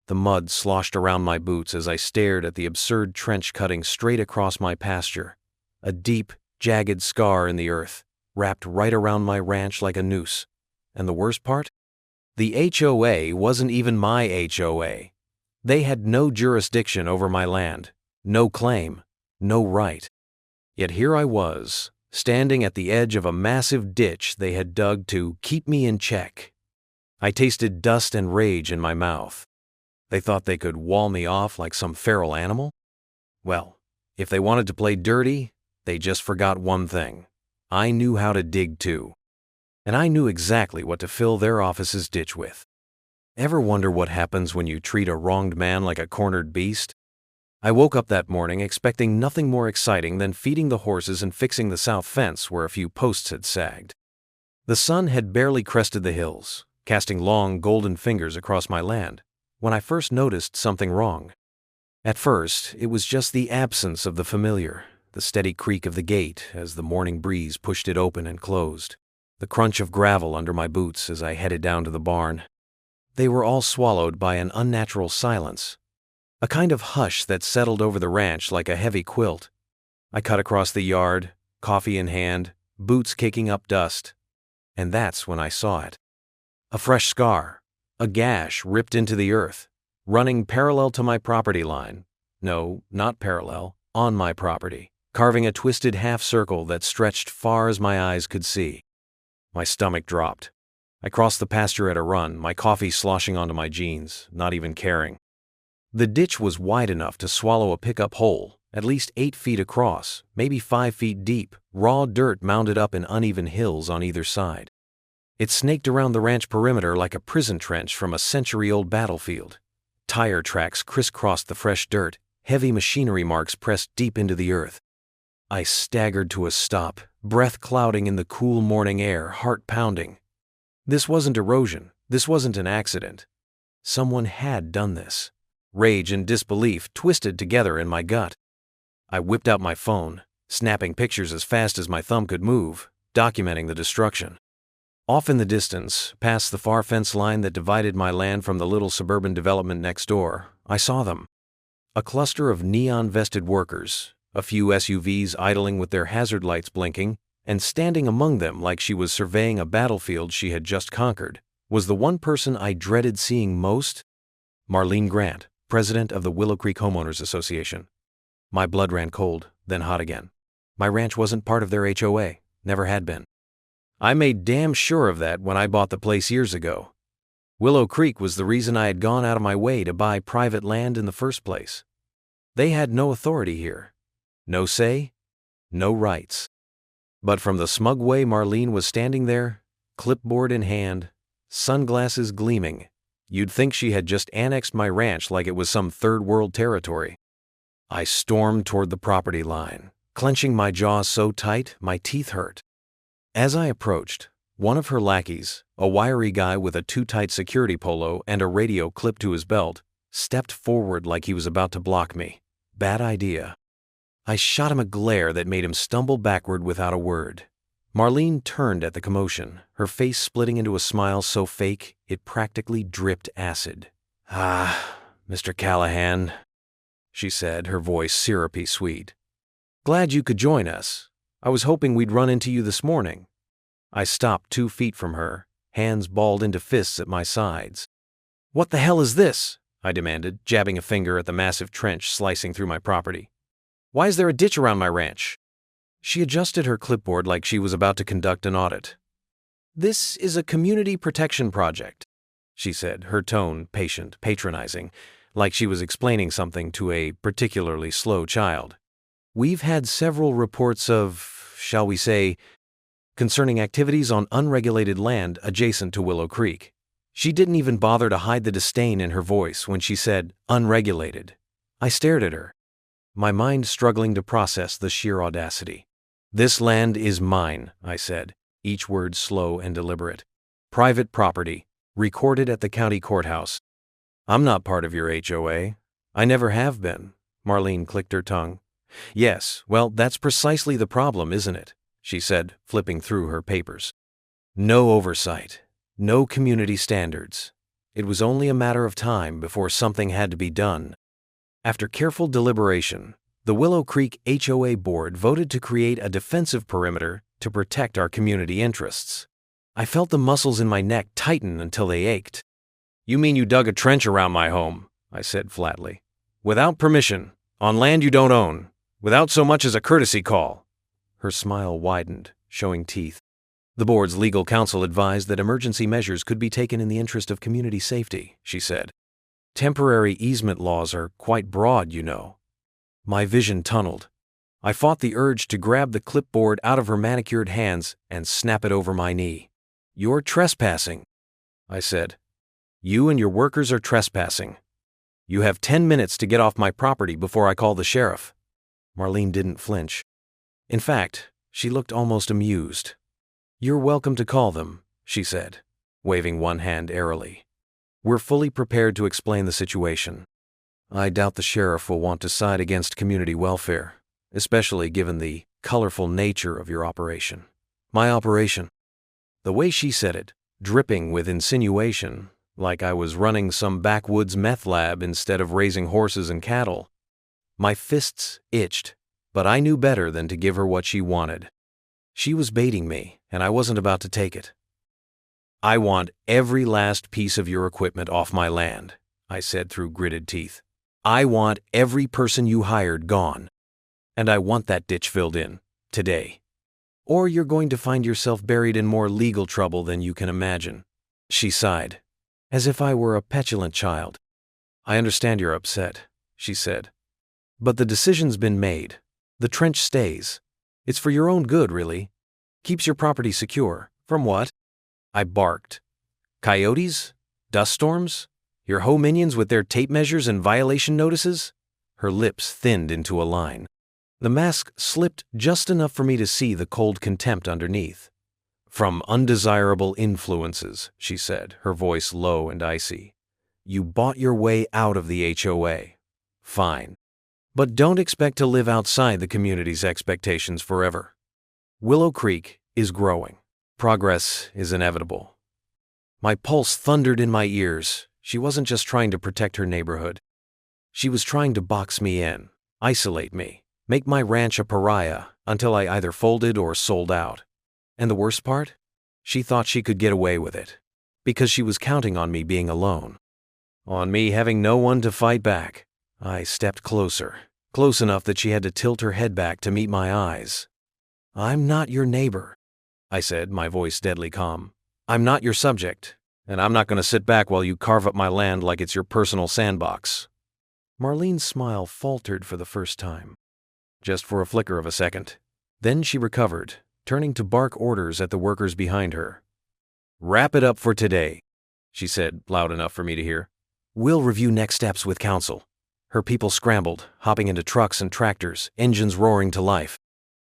The mud sloshed around my boots as I stared at the absurd trench cutting straight across my pasture, a deep, jagged scar in the earth, wrapped right around my ranch like a noose. And the worst part? The HOA wasn't even my HOA. They had no jurisdiction over my land, no claim, no right. Yet here I was, standing at the edge of a massive ditch they had dug to keep me in check. I tasted dust and rage in my mouth. They thought they could wall me off like some feral animal? Well, if they wanted to play dirty, they just forgot one thing. I knew how to dig too. And I knew exactly what to fill their office's ditch with. Ever wonder what happens when you treat a wronged man like a cornered beast? I woke up that morning expecting nothing more exciting than feeding the horses and fixing the south fence where a few posts had sagged. The sun had barely crested the hills, casting long golden fingers across my land, when I first noticed something wrong. At first, it was just the absence of the familiar, the steady creak of the gate as the morning breeze pushed it open and closed, the crunch of gravel under my boots as I headed down to the barn. They were all swallowed by an unnatural silence, a kind of hush that settled over the ranch like a heavy quilt. I cut across the yard, coffee in hand, boots kicking up dust, and that's when I saw it. A fresh scar, a gash ripped into the earth, running parallel to my property line. No, not parallel, on my property, carving a twisted half-circle that stretched far as my eyes could see. My stomach dropped. I crossed the pasture at a run, my coffee sloshing onto my jeans, not even caring. The ditch was wide enough to swallow a pickup hole, at least 8 feet across, maybe 5 feet deep, raw dirt mounded up in uneven hills on either side. It snaked around the ranch perimeter like a prison trench from a century-old battlefield. Tire tracks crisscrossed the fresh dirt, heavy machinery marks pressed deep into the earth. I staggered to a stop, breath clouding in the cool morning air, heart pounding. This wasn't erosion. This wasn't an accident. Someone had done this. Rage and disbelief twisted together in my gut. I whipped out my phone, snapping pictures as fast as my thumb could move, documenting the destruction. Off in the distance, past the far fence line that divided my land from the little suburban development next door, I saw them. A cluster of neon-vested workers, a few SUVs idling with their hazard lights blinking, and standing among them like she was surveying a battlefield she had just conquered, was the one person I dreaded seeing most: Marlene Grant, president of the Willow Creek Homeowners Association. My blood ran cold, then hot again. My ranch wasn't part of their HOA, never had been. I made damn sure of that when I bought the place years ago. Willow Creek was the reason I had gone out of my way to buy private land in the first place. They had no authority here. No say, no rights. But from the smug way Marlene was standing there, clipboard in hand, sunglasses gleaming, you'd think she had just annexed my ranch like it was some third world territory. I stormed toward the property line, clenching my jaws so tight my teeth hurt. As I approached, one of her lackeys, a wiry guy with a too-tight security polo and a radio clipped to his belt, stepped forward like he was about to block me. Bad idea. I shot him a glare that made him stumble backward without a word. Marlene turned at the commotion, her face splitting into a smile so fake it practically dripped acid. "Ah, Mr. Callahan," she said, her voice syrupy sweet. "Glad you could join us. I was hoping we'd run into you this morning." I stopped 2 feet from her, hands balled into fists at my sides. "What the hell is this?" I demanded, jabbing a finger at the massive trench slicing through my property. "Why is there a ditch around my ranch?" She adjusted her clipboard like she was about to conduct an audit. "This is a community protection project," she said, her tone patient, patronizing, like she was explaining something to a particularly slow child. "We've had several reports of, shall we say, concerning activities on unregulated land adjacent to Willow Creek." She didn't even bother to hide the disdain in her voice when she said unregulated. I stared at her, my mind struggling to process the sheer audacity. "This land is mine," I said, each word slow and deliberate. "Private property, recorded at the county courthouse. I'm not part of your HOA. I never have been." Marlene clicked her tongue. "Yes, well, that's precisely the problem, isn't it?" she said, flipping through her papers. "No oversight, no community standards. It was only a matter of time before something had to be done. After careful deliberation, the Willow Creek HOA board voted to create a defensive perimeter to protect our community interests. I felt the muscles in my neck tighten until they ached. "You mean you dug a trench around my home?" I said flatly. "Without permission, on land you don't own, without so much as a courtesy call." Her smile widened, showing teeth. "The board's legal counsel advised that emergency measures could be taken in the interest of community safety," she said. "Temporary easement laws are quite broad, you know." My vision tunneled. I fought the urge to grab the clipboard out of her manicured hands and snap it over my knee. "You're trespassing," I said. "You and your workers are trespassing. You have 10 minutes to get off my property before I call the sheriff." Marlene didn't flinch. In fact, she looked almost amused. "You're welcome to call them," she said, waving one hand airily. "We're fully prepared to explain the situation. I doubt the sheriff will want to side against community welfare, especially given the colorful nature of your operation." My operation? The way she said it, dripping with insinuation, like I was running some backwoods meth lab instead of raising horses and cattle. My fists itched, but I knew better than to give her what she wanted. She was baiting me, and I wasn't about to take it. "I want every last piece of your equipment off my land," I said through gritted teeth. "I want every person you hired gone. And I want that ditch filled in, today. Or you're going to find yourself buried in more legal trouble than you can imagine." She sighed, as if I were a petulant child. "I understand you're upset," she said. "But the decision's been made. The trench stays. It's for your own good, really. Keeps your property secure. From what?" I barked. "Coyotes? Dust storms? Your HOA minions with their tape measures and violation notices?" Her lips thinned into a line. The mask slipped just enough for me to see the cold contempt underneath. "From undesirable influences," she said, her voice low and icy. "You bought your way out of the HOA. Fine. But don't expect to live outside the community's expectations forever. Willow Creek is growing. Progress is inevitable." My pulse thundered in my ears. She wasn't just trying to protect her neighborhood. She was trying to box me in, isolate me, make my ranch a pariah until I either folded or sold out. And the worst part? She thought she could get away with it, because she was counting on me being alone. On me having no one to fight back. I stepped closer, close enough that she had to tilt her head back to meet my eyes. "I'm not your neighbor," I said, my voice deadly calm. "I'm not your subject, and I'm not going to sit back while you carve up my land like it's your personal sandbox." Marlene's smile faltered for the first time, just for a flicker of a second. Then she recovered, turning to bark orders at the workers behind her. "Wrap it up for today," she said, loud enough for me to hear. "We'll review next steps with council." Her people scrambled, hopping into trucks and tractors, engines roaring to life.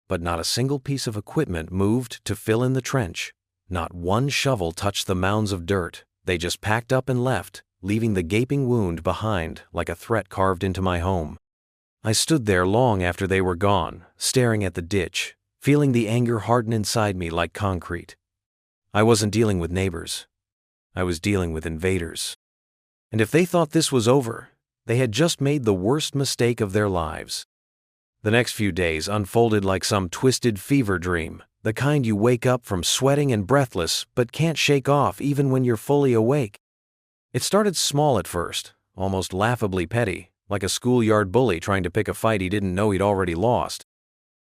But not a single piece of equipment moved to fill in the trench. Not one shovel touched the mounds of dirt. They just packed up and left, leaving the gaping wound behind like a threat carved into my home. I stood there long after they were gone, staring at the ditch, feeling the anger harden inside me like concrete. I wasn't dealing with neighbors. I was dealing with invaders. And if they thought this was over, they had just made the worst mistake of their lives. The next few days unfolded like some twisted fever dream, the kind you wake up from sweating and breathless but can't shake off even when you're fully awake. It started small at first, almost laughably petty, like a schoolyard bully trying to pick a fight he didn't know he'd already lost.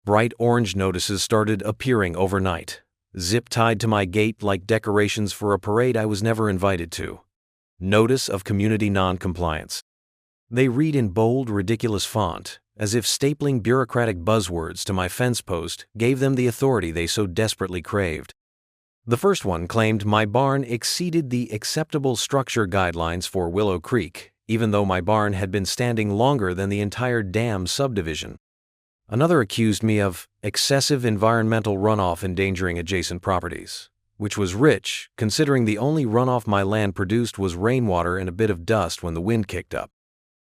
Bright orange notices started appearing overnight, zip-tied to my gate like decorations for a parade I was never invited to. Notice of community non-compliance. They read in bold, ridiculous font, as if stapling bureaucratic buzzwords to my fence post gave them the authority they so desperately craved. The first one claimed my barn exceeded the acceptable structure guidelines for Willow Creek, even though my barn had been standing longer than the entire dam subdivision. Another accused me of excessive environmental runoff endangering adjacent properties, which was rich, considering the only runoff my land produced was rainwater and a bit of dust when the wind kicked up.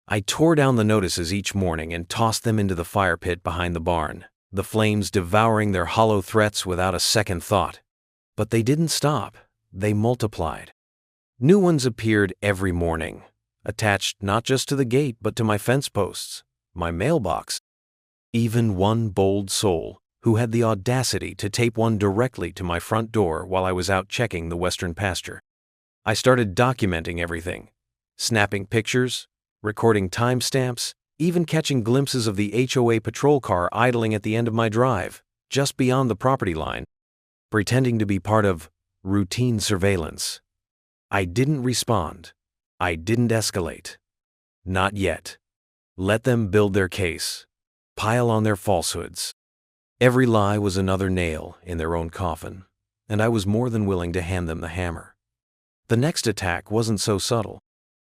I tore down the notices each morning and tossed them into the fire pit behind the barn, the flames devouring their hollow threats without a second thought. But they didn't stop. They multiplied. New ones appeared every morning, attached not just to the gate but to my fence posts, my mailbox. Even one bold soul who had the audacity to tape one directly to my front door while I was out checking the western pasture. I started documenting everything, snapping pictures, recording timestamps, even catching glimpses of the HOA patrol car idling at the end of my drive, just beyond the property line, pretending to be part of routine surveillance. I didn't respond. I didn't escalate. Not yet. Let them build their case, pile on their falsehoods. Every lie was another nail in their own coffin, and I was more than willing to hand them the hammer. The next attack wasn't so subtle.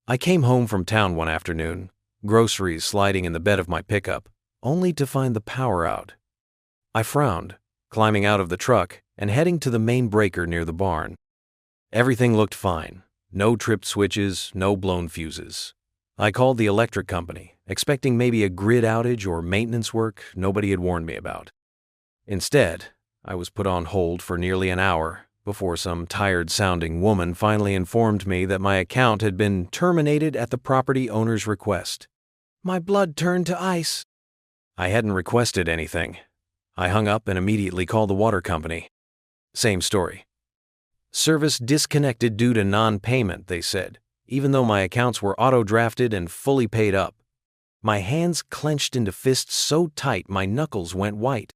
I came home from town one afternoon, groceries sliding in the bed of my pickup, only to find the power out. I frowned, climbing out of the truck and heading to the main breaker near the barn. Everything looked fine. No tripped switches, no blown fuses. I called the electric company, expecting maybe a grid outage or maintenance work nobody had warned me about. Instead, I was put on hold for nearly an hour before some tired-sounding woman finally informed me that my account had been terminated at the property owner's request. My blood turned to ice. I hadn't requested anything. I hung up and immediately called the water company. Same story. Service disconnected due to non-payment, they said, even though my accounts were auto-drafted and fully paid up. My hands clenched into fists so tight my knuckles went white.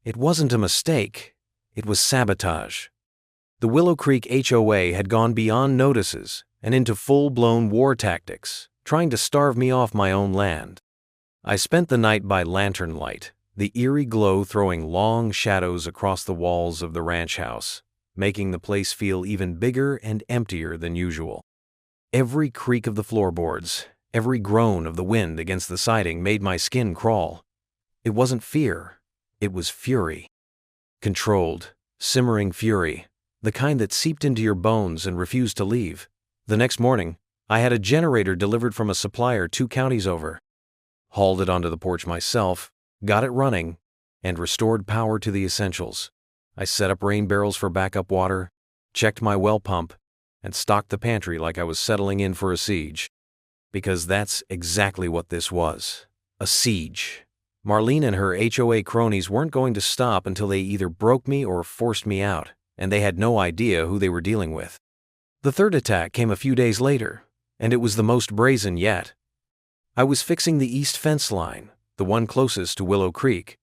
It wasn't a mistake. It was sabotage. The Willow Creek HOA had gone beyond notices and into full-blown war tactics, trying to starve me off my own land. I spent the night by lantern light, the eerie glow throwing long shadows across the walls of the ranch house, making the place feel even bigger and emptier than usual. Every creak of the floorboards, every groan of the wind against the siding made my skin crawl. It wasn't fear, it was fury. Controlled, simmering fury, the kind that seeped into your bones and refused to leave. The next morning, I had a generator delivered from a supplier 2 counties over. Hauled it onto the porch myself, got it running, and restored power to the essentials. I set up rain barrels for backup water, checked my well pump, and stocked the pantry like I was settling in for a siege. Because that's exactly what this was. A siege. Marlene and her HOA cronies weren't going to stop until they either broke me or forced me out, and they had no idea who they were dealing with. The third attack came a few days later, and it was the most brazen yet. I was fixing the east fence line, the one closest to Willow Creek,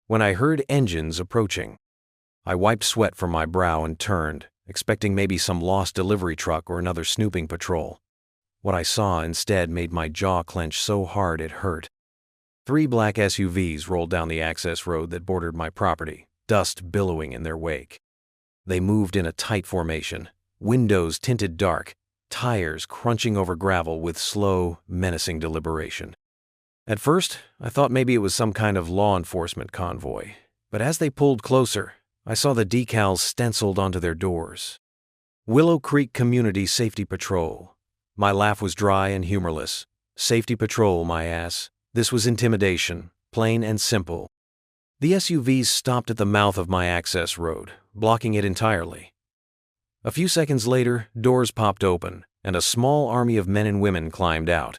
when I heard engines approaching. I wiped sweat from my brow and turned, expecting maybe some lost delivery truck or another snooping patrol. What I saw instead made my jaw clench so hard it hurt. 3 black SUVs rolled down the access road that bordered my property, dust billowing in their wake. They moved in a tight formation, windows tinted dark, tires crunching over gravel with slow, menacing deliberation. At first, I thought maybe it was some kind of law enforcement convoy, but as they pulled closer, I saw the decals stenciled onto their doors. Willow Creek Community Safety Patrol. My laugh was dry and humorless. Safety Patrol, my ass. This was intimidation, plain and simple. The SUVs stopped at the mouth of my access road, blocking it entirely. A few seconds later, doors popped open, and a small army of men and women climbed out.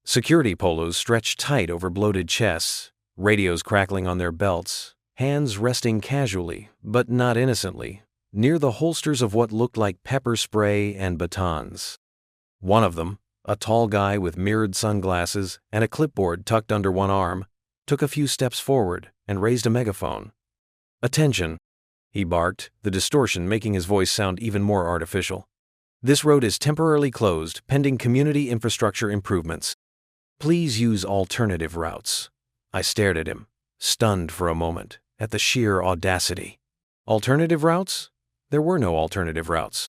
Security polos stretched tight over bloated chests, radios crackling on their belts, hands resting casually, but not innocently, near the holsters of what looked like pepper spray and batons. One of them, a tall guy with mirrored sunglasses and a clipboard tucked under one arm, took a few steps forward and raised a megaphone. "Attention," he barked, the distortion making his voice sound even more artificial. "This road is temporarily closed pending community infrastructure improvements. Please use alternative routes." I stared at him, stunned for a moment at the sheer audacity. Alternative routes? There were no alternative routes.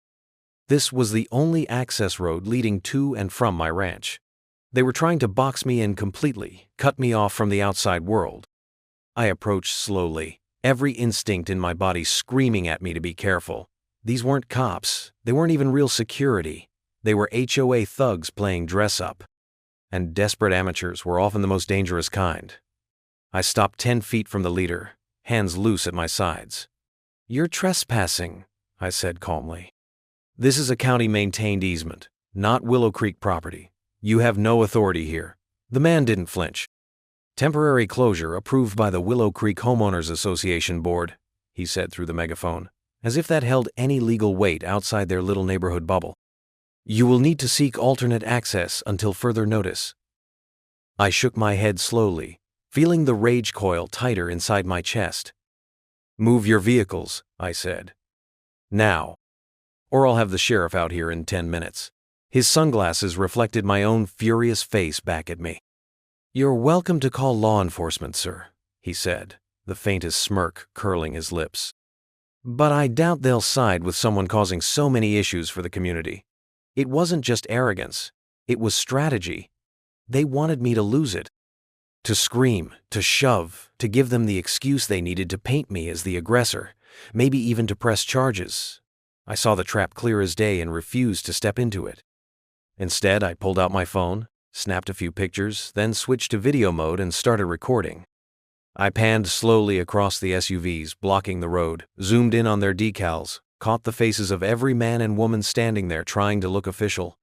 This was the only access road leading to and from my ranch. They were trying to box me in completely, cut me off from the outside world. I approached slowly, every instinct in my body screaming at me to be careful. These weren't cops. They weren't even real security. They were HOA thugs playing dress-up. And desperate amateurs were often the most dangerous kind. I stopped 10 feet from the leader, hands loose at my sides. "You're trespassing," I said calmly. This is a county-maintained easement, not Willow Creek property. You have no authority here." The man didn't flinch. "Temporary closure approved by the Willow Creek Homeowners Association Board," he said through the megaphone, as if that held any legal weight outside their little neighborhood bubble. "You will need to seek alternate access until further notice." I shook my head slowly, feeling the rage coil tighter inside my chest. "Move your vehicles," I said. "Now. Or I'll have the sheriff out here in 10 minutes. His sunglasses reflected my own furious face back at me. "You're welcome to call law enforcement, sir," he said, the faintest smirk curling his lips. "But I doubt they'll side with someone causing so many issues for the community. It wasn't just arrogance, it was strategy. They wanted me to lose it. To scream, to shove, to give them the excuse they needed to paint me as the aggressor, maybe even to press charges. I saw the trap clear as day and refused to step into it. Instead, I pulled out my phone, snapped a few pictures, then switched to video mode and started recording. I panned slowly across the SUVs, blocking the road, zoomed in on their decals, caught the faces of every man and woman standing there trying to look official.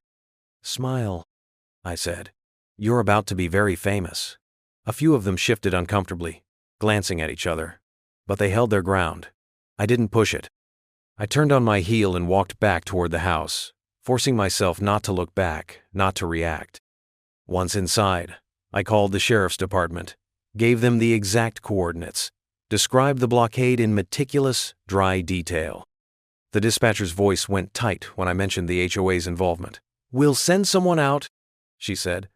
"Smile," I said. "You're about to be very famous." A few of them shifted uncomfortably, glancing at each other, but they held their ground. I didn't push it. I turned on my heel and walked back toward the house, forcing myself not to look back, not to react. Once inside, I called the sheriff's department, gave them the exact coordinates, described the blockade in meticulous, dry detail. The dispatcher's voice went tight when I mentioned the HOA's involvement. "We'll send someone out," she said.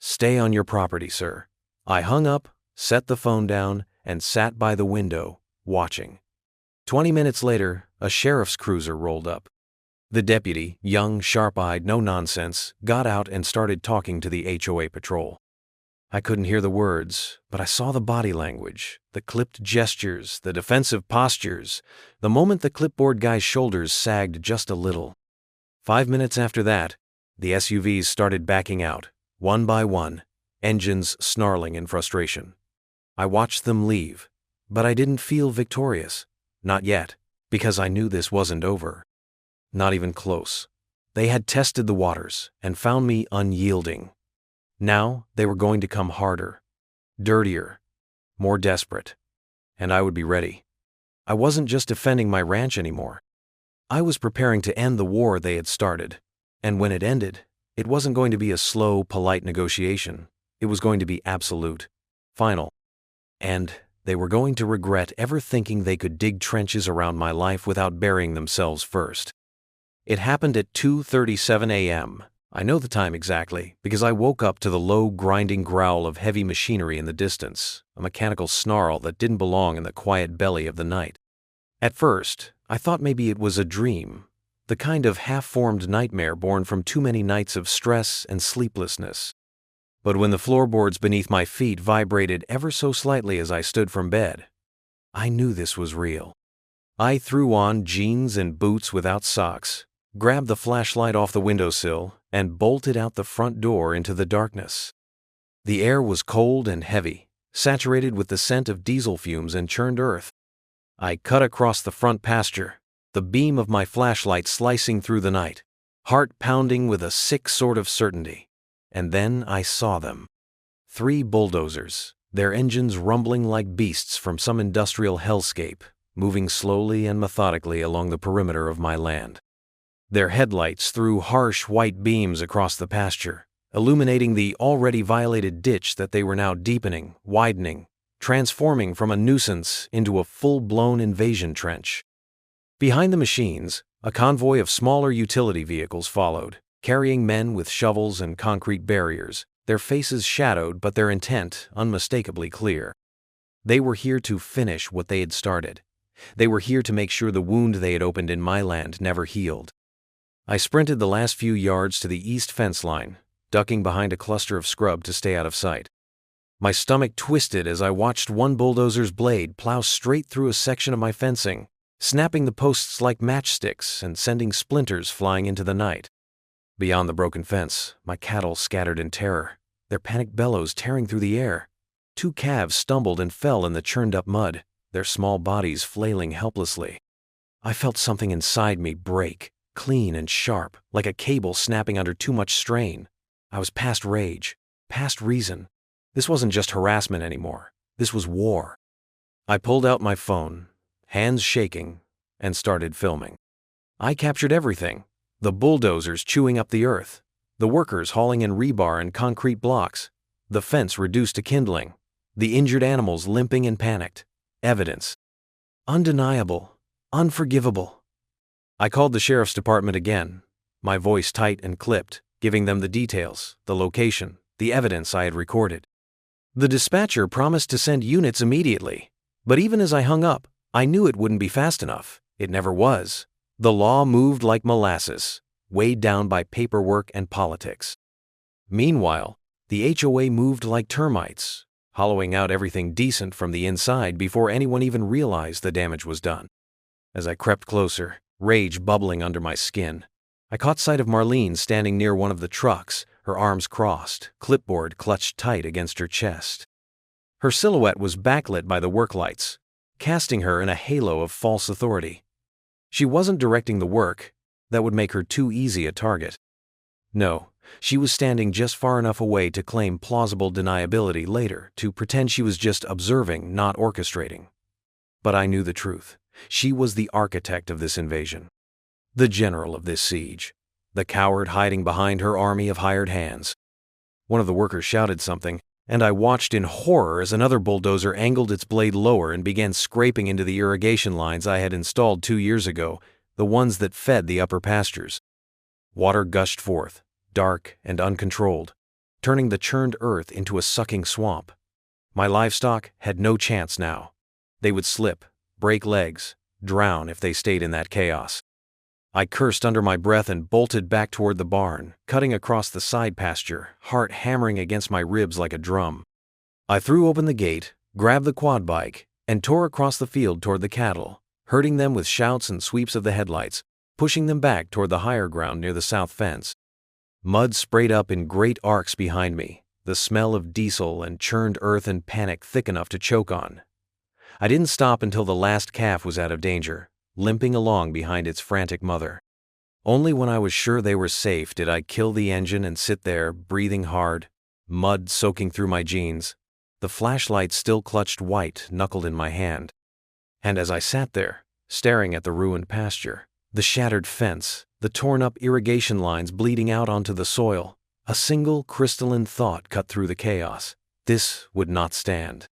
"Stay on your property, sir." I hung up, set the phone down, and sat by the window, watching. 20 minutes later, a sheriff's cruiser rolled up. The deputy, young, sharp-eyed, no nonsense, got out and started talking to the HOA patrol. I couldn't hear the words, but I saw the body language, the clipped gestures, the defensive postures, the moment the clipboard guy's shoulders sagged just a little. 5 minutes after that, the SUVs started backing out, one by one, engines snarling in frustration. I watched them leave, but I didn't feel victorious. Not yet, because I knew this wasn't over. Not even close. They had tested the waters and found me unyielding. Now they were going to come harder, dirtier, more desperate, and I would be ready. I wasn't just defending my ranch anymore. I was preparing to end the war they had started, and when it ended, it wasn't going to be a slow, polite negotiation. It was going to be absolute, final, and they were going to regret ever thinking they could dig trenches around my life without burying themselves first. It happened at 2:37 a.m. I know the time exactly because I woke up to the low, grinding growl of heavy machinery in the distance, a mechanical snarl that didn't belong in the quiet belly of the night. At first, I thought maybe it was a dream, the kind of half-formed nightmare born from too many nights of stress and sleeplessness. But when the floorboards beneath my feet vibrated ever so slightly as I stood from bed, I knew this was real. I threw on jeans and boots without socks, grabbed the flashlight off the windowsill, and bolted out the front door into the darkness. The air was cold and heavy, saturated with the scent of diesel fumes and churned earth. I cut across the front pasture, the beam of my flashlight slicing through the night, heart pounding with a sick sort of certainty. And then I saw them. 3 bulldozers, their engines rumbling like beasts from some industrial hellscape, moving slowly and methodically along the perimeter of my land. Their headlights threw harsh white beams across the pasture, illuminating the already violated ditch that they were now deepening, widening, transforming from a nuisance into a full-blown invasion trench. Behind the machines, a convoy of smaller utility vehicles followed, carrying men with shovels and concrete barriers, their faces shadowed but their intent unmistakably clear. They were here to finish what they had started. They were here to make sure the wound they had opened in my land never healed. I sprinted the last few yards to the east fence line, ducking behind a cluster of scrub to stay out of sight. My stomach twisted as I watched one bulldozer's blade plow straight through a section of my fencing, snapping the posts like matchsticks and sending splinters flying into the night. Beyond the broken fence, my cattle scattered in terror, their panicked bellows tearing through the air. 2 calves stumbled and fell in the churned-up mud, their small bodies flailing helplessly. I felt something inside me break, clean and sharp, like a cable snapping under too much strain. I was past rage, past reason. This wasn't just harassment anymore. This was war. I pulled out my phone, hands shaking, and started filming. I captured everything: the bulldozers chewing up the earth, the workers hauling in rebar and concrete blocks, the fence reduced to kindling, the injured animals limping and panicked. Evidence. Undeniable, unforgivable. I called the sheriff's department again, my voice tight and clipped, giving them the details, the location, the evidence I had recorded. The dispatcher promised to send units immediately, but even as I hung up, I knew it wouldn't be fast enough. It never was. The law moved like molasses, weighed down by paperwork and politics. Meanwhile, the HOA moved like termites, hollowing out everything decent from the inside before anyone even realized the damage was done. As I crept closer, rage bubbling under my skin, I caught sight of Marlene standing near one of the trucks, her arms crossed, clipboard clutched tight against her chest. Her silhouette was backlit by the work lights, casting her in a halo of false authority. She wasn't directing the work. That would make her too easy a target. No, she was standing just far enough away to claim plausible deniability later, to pretend she was just observing, not orchestrating. But I knew the truth. She was the architect of this invasion, the general of this siege, the coward hiding behind her army of hired hands. One of the workers shouted something, and I watched in horror as another bulldozer angled its blade lower and began scraping into the irrigation lines I had installed 2 years ago, the ones that fed the upper pastures. Water gushed forth, dark and uncontrolled, turning the churned earth into a sucking swamp. My livestock had no chance now. They would slip, break legs, drown if they stayed in that chaos. I cursed under my breath and bolted back toward the barn, cutting across the side pasture, heart hammering against my ribs like a drum. I threw open the gate, grabbed the quad bike, and tore across the field toward the cattle, herding them with shouts and sweeps of the headlights, pushing them back toward the higher ground near the south fence. Mud sprayed up in great arcs behind me, the smell of diesel and churned earth and panic thick enough to choke on. I didn't stop until the last calf was out of danger, limping along behind its frantic mother. Only when I was sure they were safe did I kill the engine and sit there, breathing hard, mud soaking through my jeans, the flashlight still clutched white, knuckled in my hand. And as I sat there, staring at the ruined pasture, the shattered fence, the torn-up irrigation lines bleeding out onto the soil, a single crystalline thought cut through the chaos. This would not stand.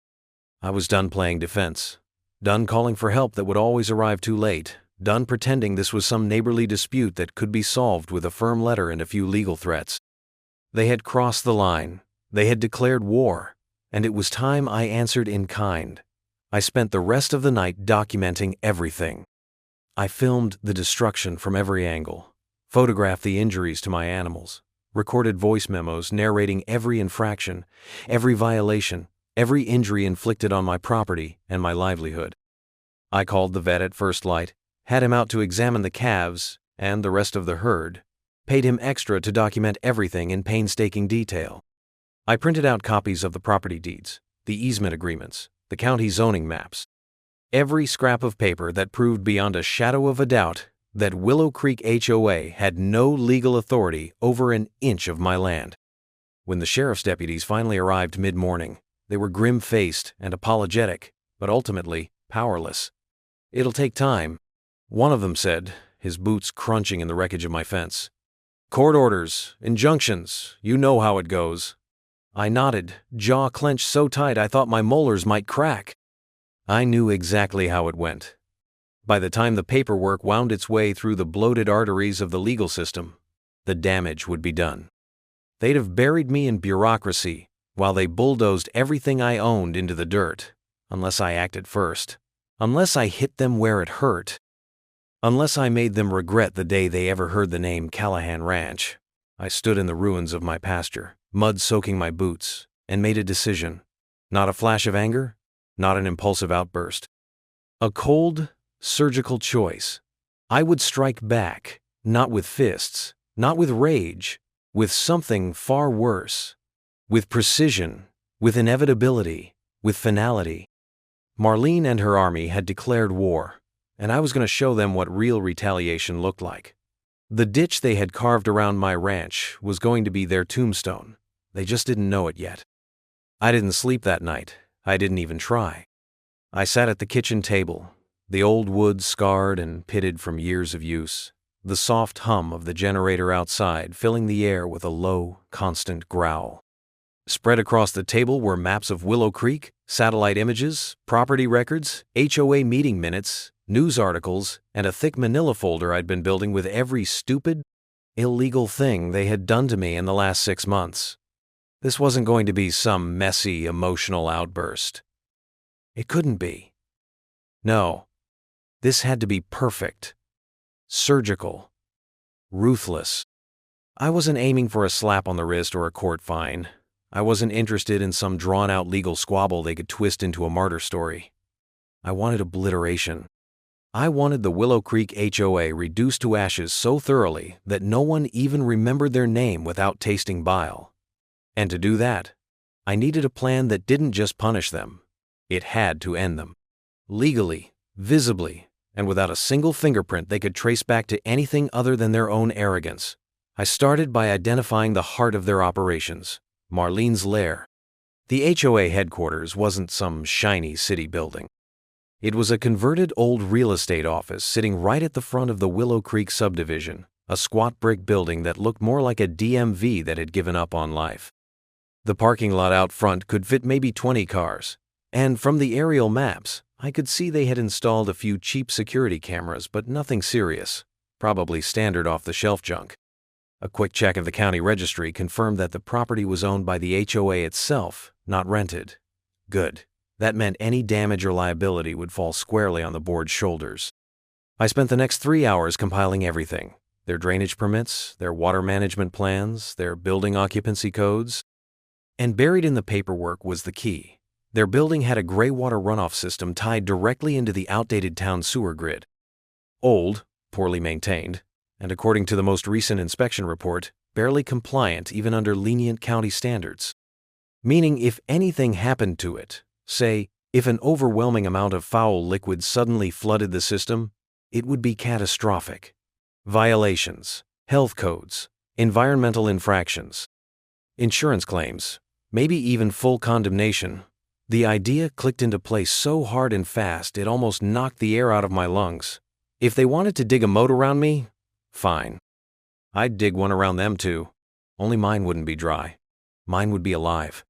I was done playing defense. Done calling for help that would always arrive too late, done pretending this was some neighborly dispute that could be solved with a firm letter and a few legal threats. They had crossed the line, they had declared war, and it was time I answered in kind. I spent the rest of the night documenting everything. I filmed the destruction from every angle, photographed the injuries to my animals, recorded voice memos narrating every infraction, every violation, every injury inflicted on my property and my livelihood. I called the vet at first light, had him out to examine the calves and the rest of the herd, paid him extra to document everything in painstaking detail. I printed out copies of the property deeds, the easement agreements, the county zoning maps, every scrap of paper that proved beyond a shadow of a doubt that Willow Creek HOA had no legal authority over an inch of my land. When the sheriff's deputies finally arrived mid-morning, they were grim-faced and apologetic, but ultimately powerless. "It'll take time," one of them said, his boots crunching in the wreckage of my fence. "Court orders, injunctions, you know how it goes." I nodded, jaw clenched so tight I thought my molars might crack. I knew exactly how it went. By the time the paperwork wound its way through the bloated arteries of the legal system, the damage would be done. They'd have buried me in bureaucracy while they bulldozed everything I owned into the dirt, unless I acted first, unless I hit them where it hurt, unless I made them regret the day they ever heard the name Callahan Ranch. I stood in the ruins of my pasture, mud soaking my boots, and made a decision. Not a flash of anger, not an impulsive outburst. A cold, surgical choice. I would strike back, not with fists, not with rage, with something far worse. With precision, with inevitability, with finality. Marlene and her army had declared war, and I was going to show them what real retaliation looked like. The ditch they had carved around my ranch was going to be their tombstone. They just didn't know it yet. I didn't sleep that night. I didn't even try. I sat at the kitchen table, the old wood scarred and pitted from years of use, the soft hum of the generator outside filling the air with a low, constant growl. Spread across the table were maps of Willow Creek, satellite images, property records, HOA meeting minutes, news articles, and a thick manila folder I'd been building with every stupid, illegal thing they had done to me in the last 6 months. This wasn't going to be some messy, emotional outburst. It couldn't be. No, this had to be perfect, surgical, ruthless. I wasn't aiming for a slap on the wrist or a court fine. I wasn't interested in some drawn-out legal squabble they could twist into a martyr story. I wanted obliteration. I wanted the Willow Creek HOA reduced to ashes so thoroughly that no one even remembered their name without tasting bile. And to do that, I needed a plan that didn't just punish them. It had to end them. Legally, visibly, and without a single fingerprint they could trace back to anything other than their own arrogance. I started by identifying the heart of their operations, Marlene's lair. The HOA headquarters wasn't some shiny city building. It was a converted old real estate office sitting right at the front of the Willow Creek subdivision, a squat brick building that looked more like a DMV that had given up on life. The parking lot out front could fit maybe 20 cars, and from the aerial maps, I could see they had installed a few cheap security cameras, but nothing serious, probably standard off-the-shelf junk. A quick check of the county registry confirmed that the property was owned by the HOA itself, not rented. Good. That meant any damage or liability would fall squarely on the board's shoulders. I spent the next 3 hours compiling everything: their drainage permits, their water management plans, their building occupancy codes. And buried in the paperwork was the key. Their building had a gray water runoff system tied directly into the outdated town sewer grid. Old, poorly maintained, and according to the most recent inspection report, barely compliant even under lenient county standards. Meaning if anything happened to it, say, if an overwhelming amount of foul liquid suddenly flooded the system, it would be catastrophic. Violations, health codes, environmental infractions, insurance claims, maybe even full condemnation. The idea clicked into place so hard and fast it almost knocked the air out of my lungs. If they wanted to dig a moat around me, fine. I'd dig one around them too. Only mine wouldn't be dry. Mine would be alive.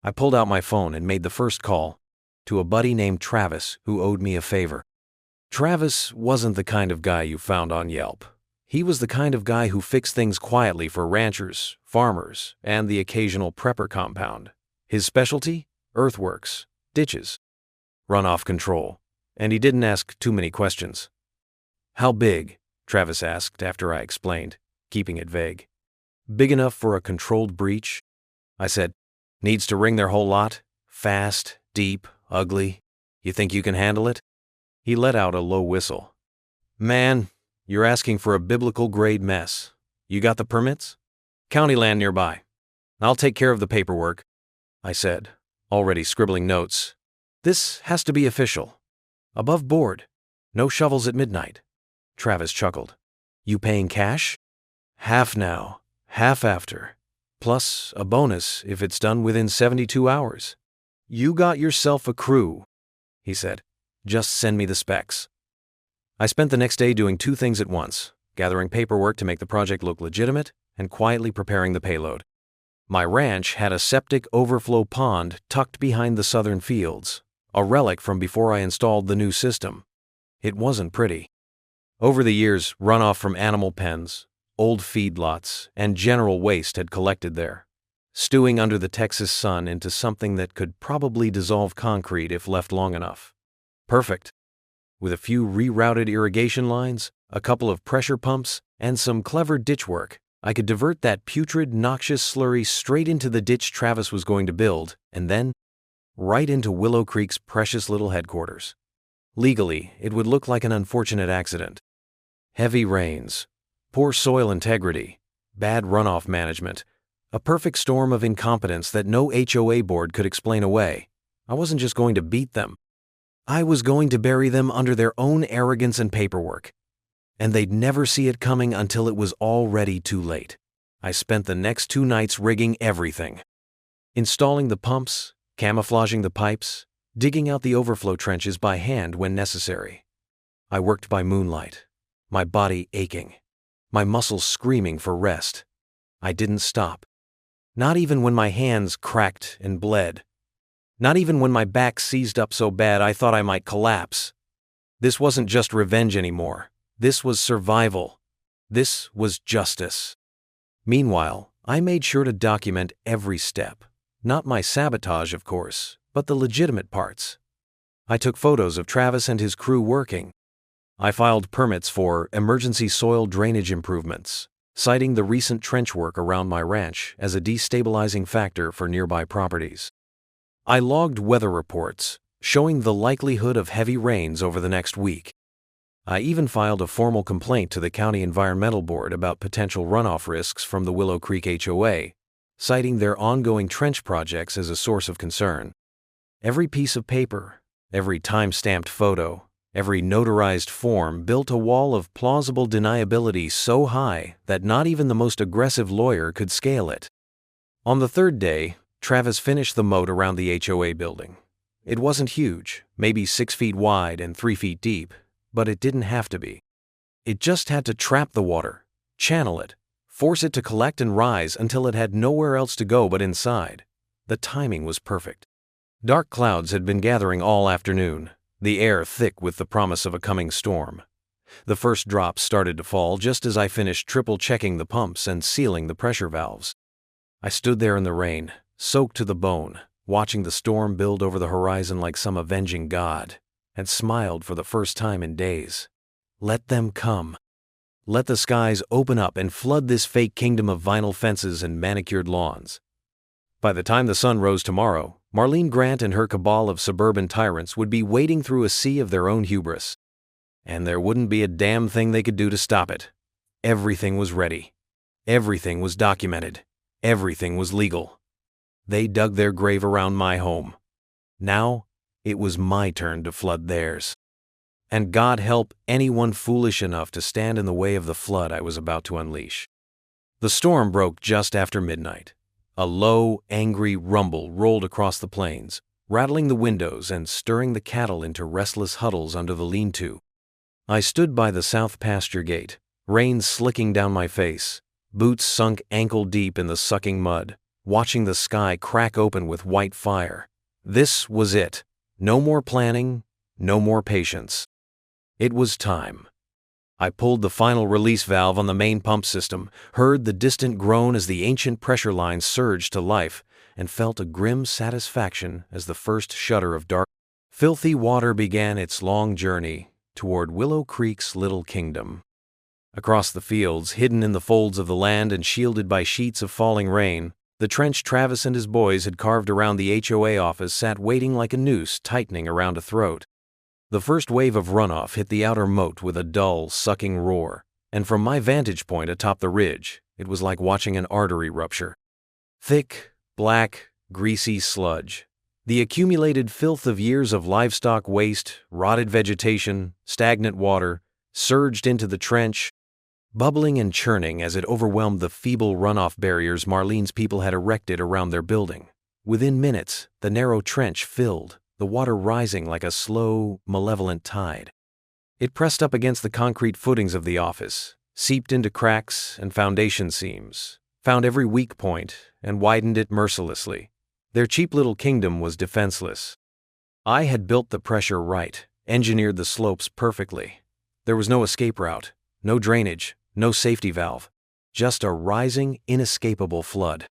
I pulled out my phone and made the first call to a buddy named Travis who owed me a favor. Travis wasn't the kind of guy you found on Yelp. He was the kind of guy who fixed things quietly for ranchers, farmers, and the occasional prepper compound. His specialty? Earthworks, ditches, runoff control, and he didn't ask too many questions. "How big?" Travis asked after I explained, keeping it vague. "Big enough for a controlled breach?" I said, "Needs to ring their whole lot? Fast, deep, ugly? You think you can handle it?" He let out a low whistle. "Man, you're asking for a biblical-grade mess. You got the permits? County land nearby. I'll take care of the paperwork," I said, already scribbling notes. "This has to be official. Above board. No shovels at midnight." Travis chuckled. "You paying cash?" "Half now, half after. Plus a bonus if it's done within 72 hours. You got yourself a crew," he said. "Just send me the specs." I spent the next day doing 2 things at once: gathering paperwork to make the project look legitimate and quietly preparing the payload. My ranch had a septic overflow pond tucked behind the southern fields, a relic from before I installed the new system. It wasn't pretty. Over the years, runoff from animal pens, old feedlots, and general waste had collected there, stewing under the Texas sun into something that could probably dissolve concrete if left long enough. Perfect. With a few rerouted irrigation lines, a couple of pressure pumps, and some clever ditch work, I could divert that putrid, noxious slurry straight into the ditch Travis was going to build, and then right into Willow Creek's precious little headquarters. Legally, it would look like an unfortunate accident. Heavy rains, poor soil integrity, bad runoff management, a perfect storm of incompetence that no HOA board could explain away. I wasn't just going to beat them. I was going to bury them under their own arrogance and paperwork. and they'd never see it coming until it was already too late. I spent the next 2 nights rigging everything. Installing the pumps, camouflaging the pipes, digging out the overflow trenches by hand when necessary. I worked by moonlight, my body aching, my muscles screaming for rest. I didn't stop. Not even when my hands cracked and bled. Not even when my back seized up so bad I thought I might collapse. This wasn't just revenge anymore. This was survival. This was justice. Meanwhile, I made sure to document every step. Not my sabotage, of course, but the legitimate parts. I took photos of Travis and his crew working. I filed permits for emergency soil drainage improvements, citing the recent trench work around my ranch as a destabilizing factor for nearby properties. I logged weather reports, showing the likelihood of heavy rains over the next week. I even filed a formal complaint to the County Environmental Board about potential runoff risks from the Willow Creek HOA, citing their ongoing trench projects as a source of concern. Every piece of paper, every time-stamped photo, every notarized form built a wall of plausible deniability so high that not even the most aggressive lawyer could scale it. On the 3rd day, Travis finished the moat around the HOA building. It wasn't huge, maybe 6 feet wide and 3 feet deep, but it didn't have to be. It just had to trap the water, channel it, force it to collect and rise until it had nowhere else to go but inside. The timing was perfect. Dark clouds had been gathering all afternoon, the air thick with the promise of a coming storm. The first drops started to fall just as I finished triple-checking the pumps and sealing the pressure valves. I stood there in the rain, soaked to the bone, watching the storm build over the horizon like some avenging god, and smiled for the first time in days. Let them come. Let the skies open up and flood this fake kingdom of vinyl fences and manicured lawns. By the time the sun rose tomorrow, Marlene Grant and her cabal of suburban tyrants would be wading through a sea of their own hubris. And there wouldn't be a damn thing they could do to stop it. Everything was ready. Everything was documented. Everything was legal. They dug their grave around my home. Now, it was my turn to flood theirs. And God help anyone foolish enough to stand in the way of the flood I was about to unleash. The storm broke just after midnight. A low, angry rumble rolled across the plains, rattling the windows and stirring the cattle into restless huddles under the lean-to. I stood by the south pasture gate, rain slicking down my face, boots sunk ankle-deep in the sucking mud, watching the sky crack open with white fire. This was it. No more planning, no more patience. It was time. I pulled the final release valve on the main pump system, heard the distant groan as the ancient pressure line surged to life, and felt a grim satisfaction as the first shudder of dark, filthy water began its long journey toward Willow Creek's little kingdom. Across the fields, hidden in the folds of the land and shielded by sheets of falling rain, the trench Travis and his boys had carved around the HOA office sat waiting like a noose tightening around a throat. The first wave of runoff hit the outer moat with a dull, sucking roar, and from my vantage point atop the ridge, it was like watching an artery rupture. Thick, black, greasy sludge. The accumulated filth of years of livestock waste, rotted vegetation, stagnant water, surged into the trench, bubbling and churning as it overwhelmed the feeble runoff barriers Marlene's people had erected around their building. Within minutes, the narrow trench filled, the water rising like a slow, malevolent tide. It pressed up against the concrete footings of the office, seeped into cracks and foundation seams, found every weak point, and widened it mercilessly. Their cheap little kingdom was defenseless. I had built the pressure right, engineered the slopes perfectly. There was no escape route, no drainage, no safety valve, just a rising, inescapable flood.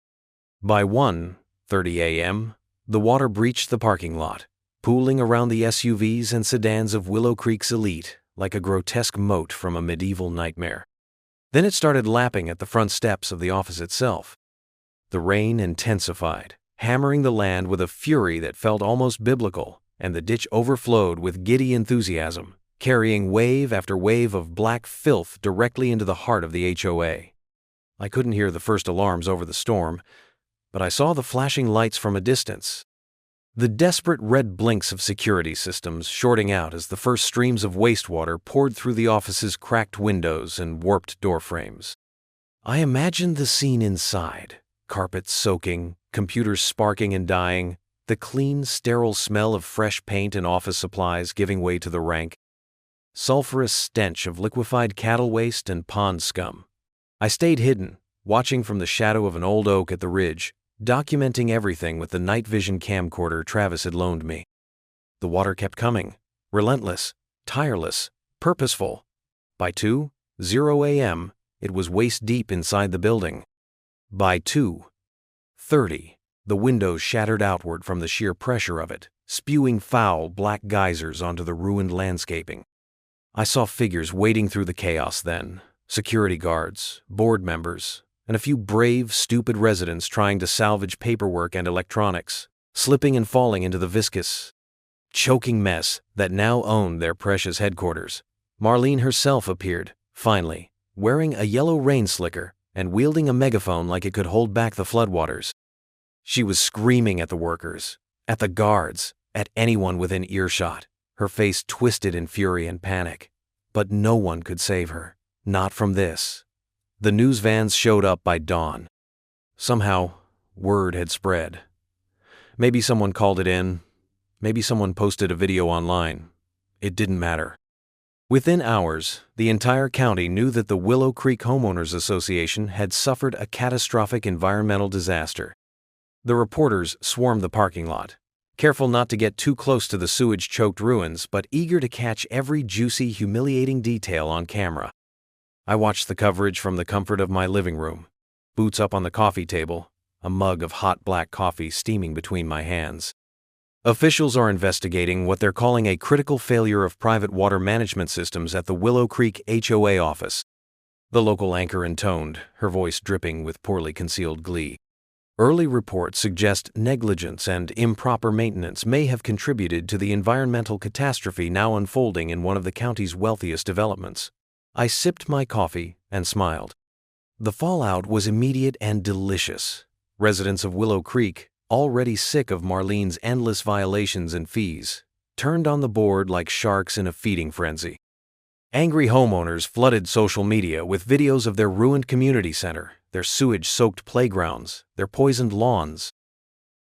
By 1:30 a.m., the water breached the parking lot, pooling around the SUVs and sedans of Willow Creek's elite like a grotesque moat from a medieval nightmare. Then it started lapping at the front steps of the office itself. The rain intensified, hammering the land with a fury that felt almost biblical, and the ditch overflowed with giddy enthusiasm, carrying wave after wave of black filth directly into the heart of the HOA. I couldn't hear the first alarms over the storm, but I saw the flashing lights from a distance. The desperate red blinks of security systems shorting out as the first streams of wastewater poured through the office's cracked windows and warped door frames. I imagined the scene inside, carpets soaking, computers sparking and dying, the clean, sterile smell of fresh paint and office supplies giving way to the rank, sulfurous stench of liquefied cattle waste and pond scum. I stayed hidden, watching from the shadow of an old oak at the ridge, documenting everything with the night vision camcorder Travis had loaned me. The water kept coming, relentless, tireless, purposeful. By 2:00 a.m., it was waist-deep inside the building. By 2:30, the windows shattered outward from the sheer pressure of it, spewing foul, black geysers onto the ruined landscaping. I saw figures wading through the chaos then, security guards, board members, and a few brave, stupid residents trying to salvage paperwork and electronics, slipping and falling into the viscous, choking mess that now owned their precious headquarters. Marlene herself appeared, finally, wearing a yellow rain slicker and wielding a megaphone like it could hold back the floodwaters. She was screaming at the workers, at the guards, at anyone within earshot, her face twisted in fury and panic. But no one could save her, not from this. The news vans showed up by dawn. Somehow, word had spread. Maybe someone called it in. Maybe someone posted a video online. It didn't matter. Within hours, the entire county knew that the Willow Creek Homeowners Association had suffered a catastrophic environmental disaster. The reporters swarmed the parking lot, careful not to get too close to the sewage-choked ruins, but eager to catch every juicy, humiliating detail on camera. I watched the coverage from the comfort of my living room, boots up on the coffee table, a mug of hot black coffee steaming between my hands. Officials are investigating what they're calling a critical failure of private water management systems at the Willow Creek HOA office. The local anchor intoned, her voice dripping with poorly concealed glee. Early reports suggest negligence and improper maintenance may have contributed to the environmental catastrophe now unfolding in one of the county's wealthiest developments. I sipped my coffee and smiled. The fallout was immediate and delicious. Residents of Willow Creek, already sick of Marlene's endless violations and fees, turned on the board like sharks in a feeding frenzy. Angry homeowners flooded social media with videos of their ruined community center, their sewage-soaked playgrounds, their poisoned lawns.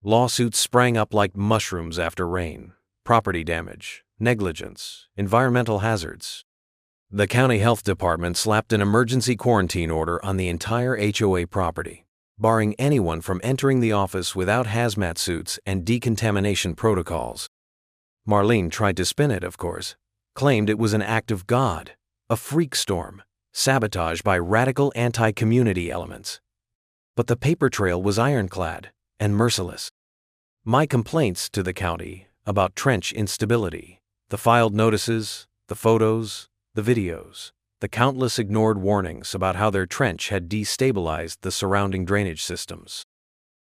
Lawsuits sprang up like mushrooms after rain. Property damage, negligence, environmental hazards. The county health department slapped an emergency quarantine order on the entire HOA property, barring anyone from entering the office without hazmat suits and decontamination protocols. Marlene tried to spin it, of course, claimed it was an act of God, a freak storm, sabotage by radical anti-community elements. But the paper trail was ironclad and merciless. My complaints to the county about trench instability, the filed notices, the photos, the videos, the countless ignored warnings about how their trench had destabilized the surrounding drainage systems.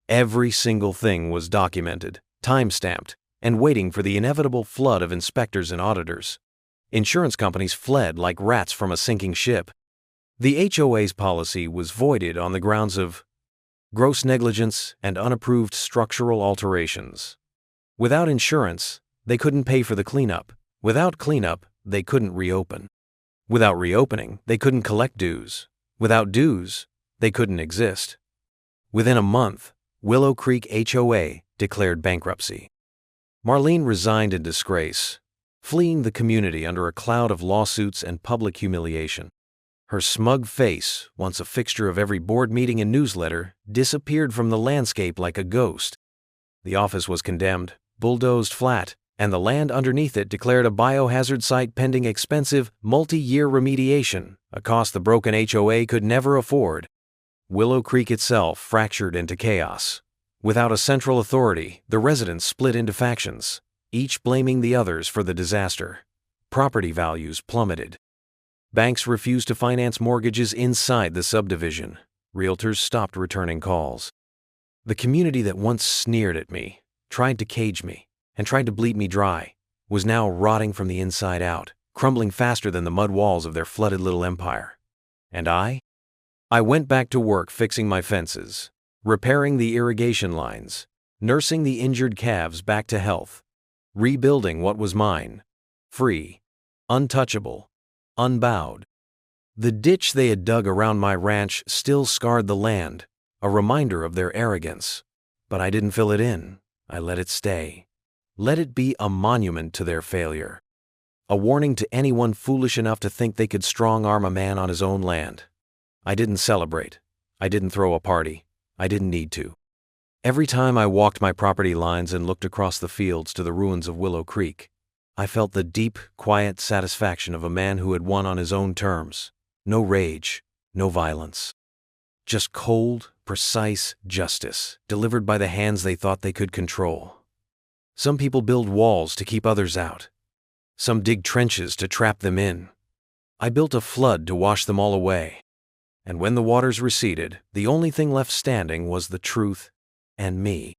Every single thing was documented, time-stamped, and waiting for the inevitable flood of inspectors and auditors. Insurance companies fled like rats from a sinking ship. The HOA's policy was voided on the grounds of gross negligence and unapproved structural alterations. Without insurance, they couldn't pay for the cleanup. Without cleanup, they couldn't reopen. Without reopening, they couldn't collect dues. Without dues, they couldn't exist. Within a month, Willow Creek HOA declared bankruptcy. Marlene resigned in disgrace, fleeing the community under a cloud of lawsuits and public humiliation. Her smug face, once a fixture of every board meeting and newsletter, disappeared from the landscape like a ghost. The office was condemned, bulldozed flat, and the land underneath it declared a biohazard site pending expensive, multi-year remediation, a cost the broken HOA could never afford. Willow Creek itself fractured into chaos. Without a central authority, the residents split into factions, each blaming the others for the disaster. Property values plummeted. Banks refused to finance mortgages inside the subdivision. Realtors stopped returning calls. The community that once sneered at me, tried to cage me, and tried to bleed me dry, was now rotting from the inside out, crumbling faster than the mud walls of their flooded little empire. And I went back to work fixing my fences, repairing the irrigation lines, nursing the injured calves back to health, rebuilding what was mine, free, untouchable, unbowed. The ditch they had dug around my ranch still scarred the land, a reminder of their arrogance. But I didn't fill it in. I let it stay. Let it be a monument to their failure. A warning to anyone foolish enough to think they could strong-arm a man on his own land. I didn't celebrate. I didn't throw a party. I didn't need to. Every time I walked my property lines and looked across the fields to the ruins of Willow Creek, I felt the deep, quiet satisfaction of a man who had won on his own terms. No rage, no violence. Just cold, precise justice, delivered by the hands they thought they could control. Some people build walls to keep others out. Some dig trenches to trap them in. I built a flood to wash them all away. And when the waters receded, the only thing left standing was the truth and me.